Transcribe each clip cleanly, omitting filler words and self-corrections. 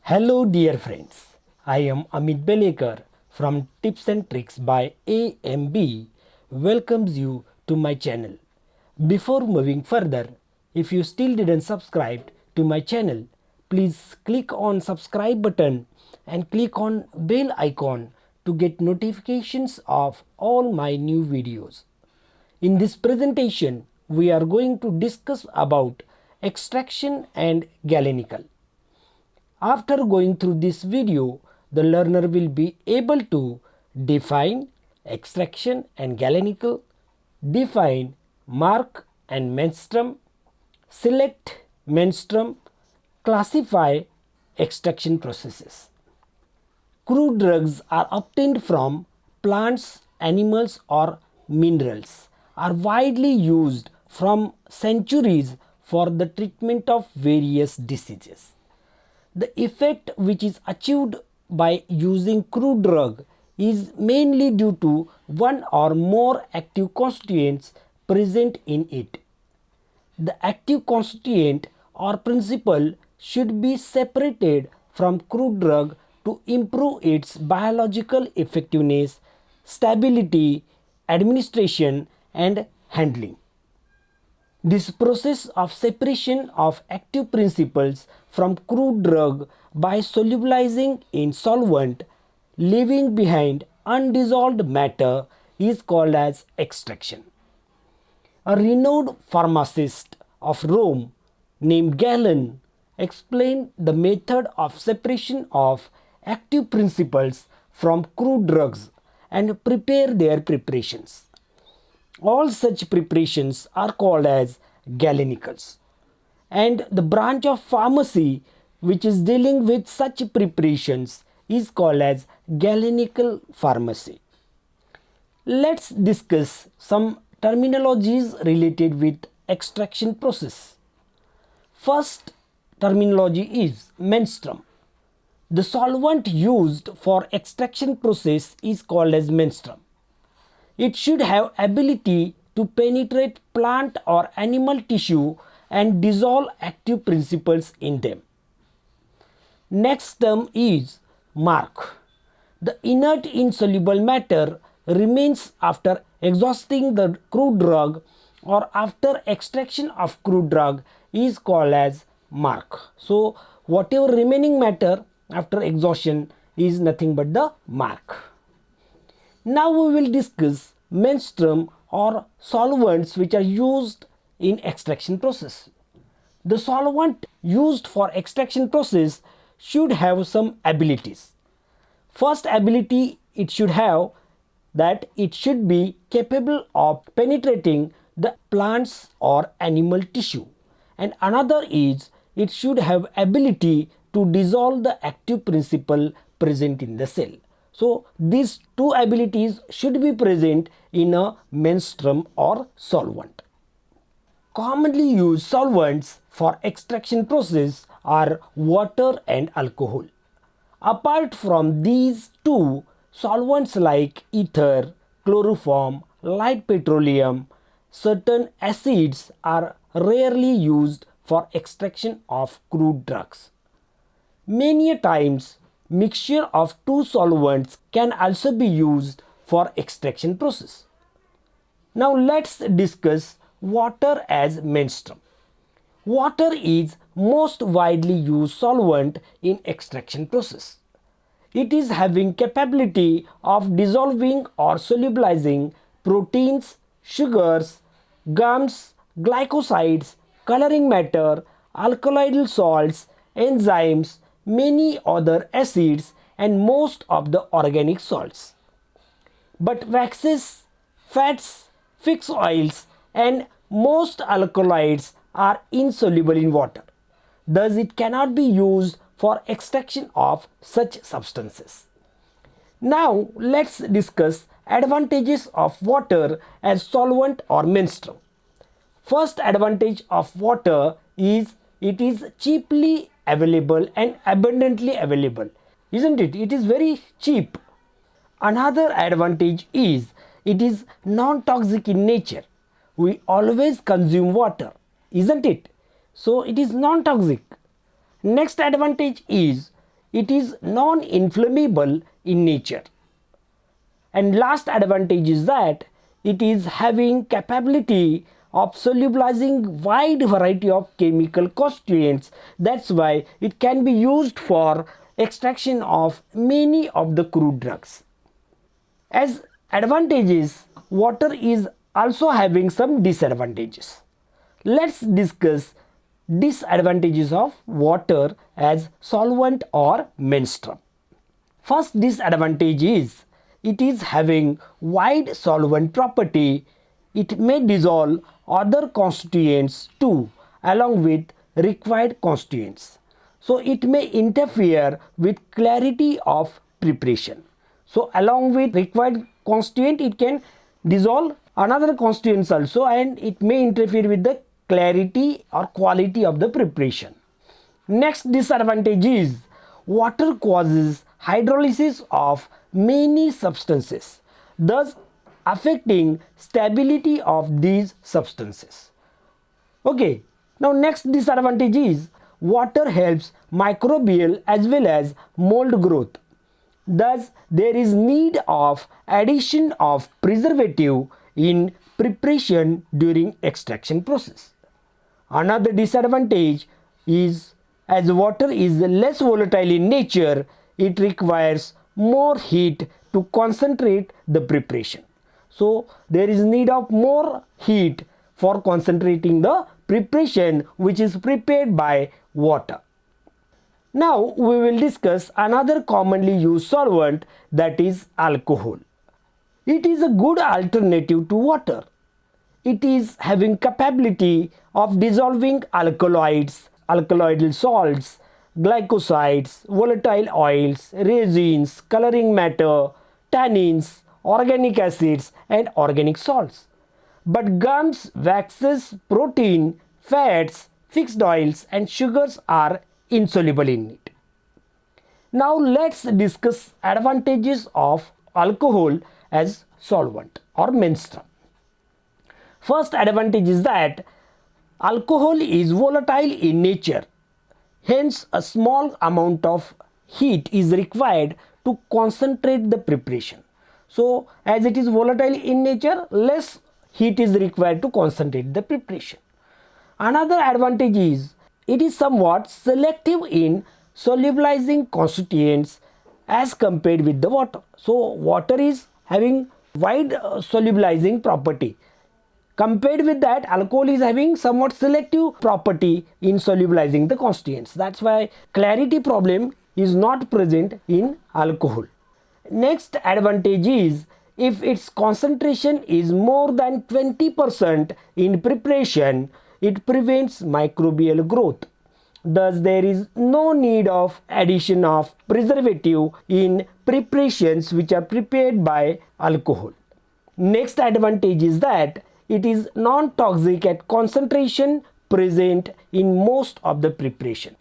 Hello dear friends, I am Amit Belekar from Tips and Tricks by AMB welcomes you to my channel. Before moving further, if you still didn't subscribe to my channel, please click on subscribe button and click on bell icon to get notifications of all my new videos. In this presentation, we are going to discuss about extraction and galenical. After going through this video, the learner will be able to define extraction and galenical, define mark and menstruum, select menstruum, classify extraction processes. Crude drugs are obtained from plants, animals or minerals, are widely used from centuries for the treatment of various diseases. The effect which is achieved by using crude drug is mainly due to one or more active constituents present in it. The active constituent or principle should be separated from crude drug to improve its biological effectiveness, stability, administration and handling. This process of separation of active principles from crude drug by solubilizing in solvent, leaving behind undissolved matter is called as extraction. A renowned pharmacist of Rome named Galen explained the method of separation of active principles from crude drugs and prepare their preparations. All such preparations are called as galenicals. And the branch of pharmacy which is dealing with such preparations is called as galenical pharmacy. Let's discuss some terminologies related with extraction process. First terminology is menstruum. The solvent used for extraction process is called as menstruum. It should have ability to penetrate plant or animal tissue and dissolve active principles in them. Next term is mark. The inert insoluble matter remains after exhausting the crude drug or after extraction of crude drug is called as mark. So whatever remaining matter after exhaustion is nothing but the mark. Now we will discuss menstruum or solvents which are used in extraction process. The solvent used for extraction process should have some abilities. First ability it should have that it should be capable of penetrating the plants or animal tissue, and another is it should have ability to dissolve the active principle present in the cell. So these two abilities should be present in a menstruum or solvent. Commonly used solvents for extraction process are water and alcohol. Apart from these two, solvents like ether, chloroform, light petroleum, certain acids are rarely used for extraction of crude drugs. Many times, mixture of two solvents can also be used for extraction process. Now let's discuss water as menstruum. Water is most widely used solvent in extraction process. It is having capability of dissolving or solubilizing proteins, sugars, gums, glycosides, coloring matter, alkaloidal salts, enzymes, many other acids and most of the organic salts. But waxes, fats, fixed oils and most alkaloids are insoluble in water. Thus it cannot be used for extraction of such substances. Now let's discuss advantages of water as solvent or menstruum. First advantage of water is it is cheaply available and abundantly available. Isn't it? It is very cheap. Another advantage is it is non-toxic in nature. We always consume water, isn't it? So it is non-toxic. Next advantage is it is non-inflammable in nature. And last advantage is that it is having capability of solubilizing wide variety of chemical constituents. That's why it can be used for extraction of many of the crude drugs. As advantages, water is also having some disadvantages. Let's discuss disadvantages of water as solvent or menstruum. First disadvantage is it is having wide solvent property. It may dissolve other constituents too along with required constituents. So it may interfere with clarity of preparation. So along with required constituent it can dissolve another constituents also, and it may interfere with the clarity or quality of the preparation. Next disadvantage is water causes hydrolysis of many substances, thus affecting stability of these substances. Okay, now next disadvantage is water helps microbial as well as mold growth. Thus, there is need of addition of preservative in preparation during extraction process. Another disadvantage is as water is less volatile in nature, it requires more heat to concentrate the preparation. So there is need of more heat for concentrating the preparation which is prepared by water. Now we will discuss another commonly used solvent, that is alcohol. It is a good alternative to water. It is having capability of dissolving alkaloids, alkaloidal salts, glycosides, volatile oils, resins, coloring matter, tannins, organic acids and organic salts. But gums, waxes, protein, fats, fixed oils and sugars are insoluble in it. Now let's discuss advantages of alcohol as solvent or menstruum. First advantage is that alcohol is volatile in nature. Hence, a small amount of heat is required to concentrate the preparation. So, as it is volatile in nature, less heat is required to concentrate the preparation. Another advantage is it is somewhat selective in solubilizing constituents as compared with the water. So, water is having wide solubilizing property. Compared with that, alcohol is having somewhat selective property in solubilizing the constituents. That's why clarity problem is not present in alcohol. Next advantage is if its concentration is more than 20% in preparation, it prevents microbial growth. Thus, there is no need of addition of preservative in preparations which are prepared by alcohol. Next advantage is that it is non-toxic at concentration present in most of the preparation.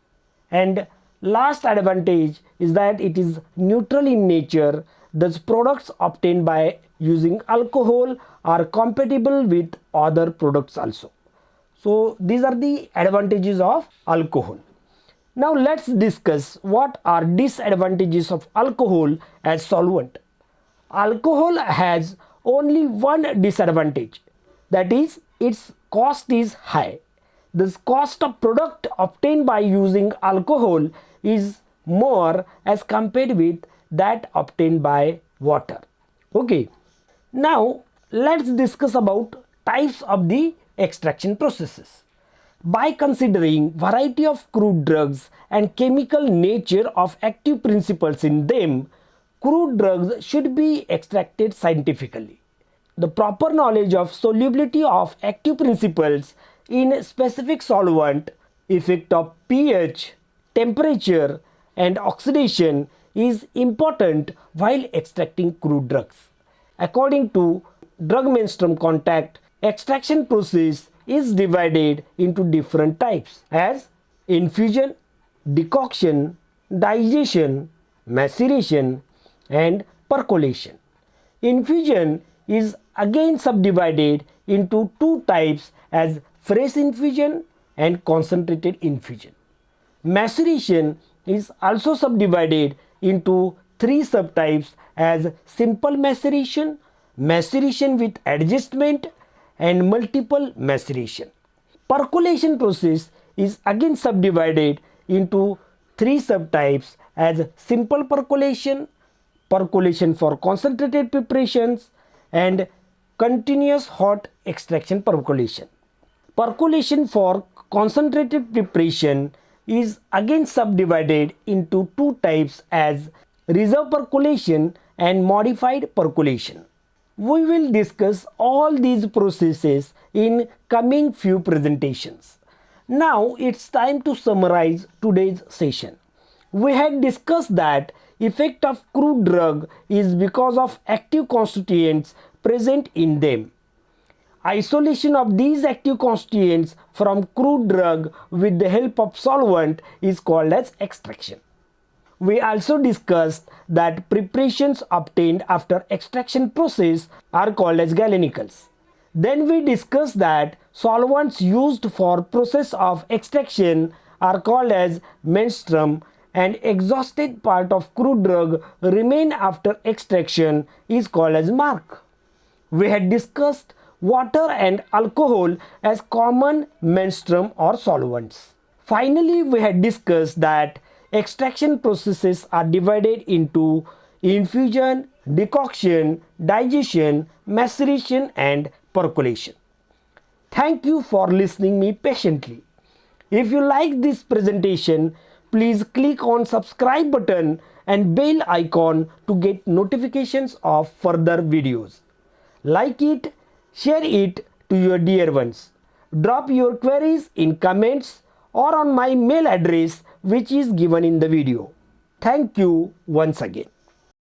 And last advantage is that it is neutral in nature. Thus products obtained by using alcohol are compatible with other products also. So these are the advantages of alcohol. Now let's discuss what are disadvantages of alcohol as solvent. Alcohol has only one disadvantage, that is its cost is high. The cost of product obtained by using alcohol is more as compared with that obtained by water. Okay, now let's discuss about types of the extraction processes. By considering variety of crude drugs and chemical nature of active principles in them, crude drugs should be extracted scientifically. The proper knowledge of solubility of active principles in specific solvent, effect of pH, temperature and oxidation is important while extracting crude drugs. According to drug menstruum contact, extraction process is divided into different types as infusion, decoction, digestion, maceration and percolation. Infusion is again subdivided into two types as fresh infusion and concentrated infusion. Maceration is also subdivided into three subtypes as simple maceration, maceration with adjustment, and multiple maceration. Percolation process is again subdivided into three subtypes as simple percolation, percolation for concentrated preparations, and continuous hot extraction percolation. Percolation for concentrated preparation is again subdivided into two types as reserve percolation and modified percolation. We will discuss all these processes in coming few presentations. Now it's time to summarize today's session. We had discussed that effect of crude drug is because of active constituents present in them. Isolation of these active constituents from crude drug with the help of solvent is called as extraction. We also discussed that preparations obtained after extraction process are called as galenicals. Then we discussed that solvents used for process of extraction are called as menstruum, and exhausted part of crude drug remain after extraction is called as mark. We had discussed water and alcohol as common menstruum or solvents. Finally, we had discussed that extraction processes are divided into infusion, decoction, digestion, maceration, and percolation. Thank you for listening me patiently. If you like this presentation, please click on subscribe button and bell icon to get notifications of further videos. Like it, share it to your dear ones. Drop your queries in comments or on my mail address which is given in the video. Thank you once again.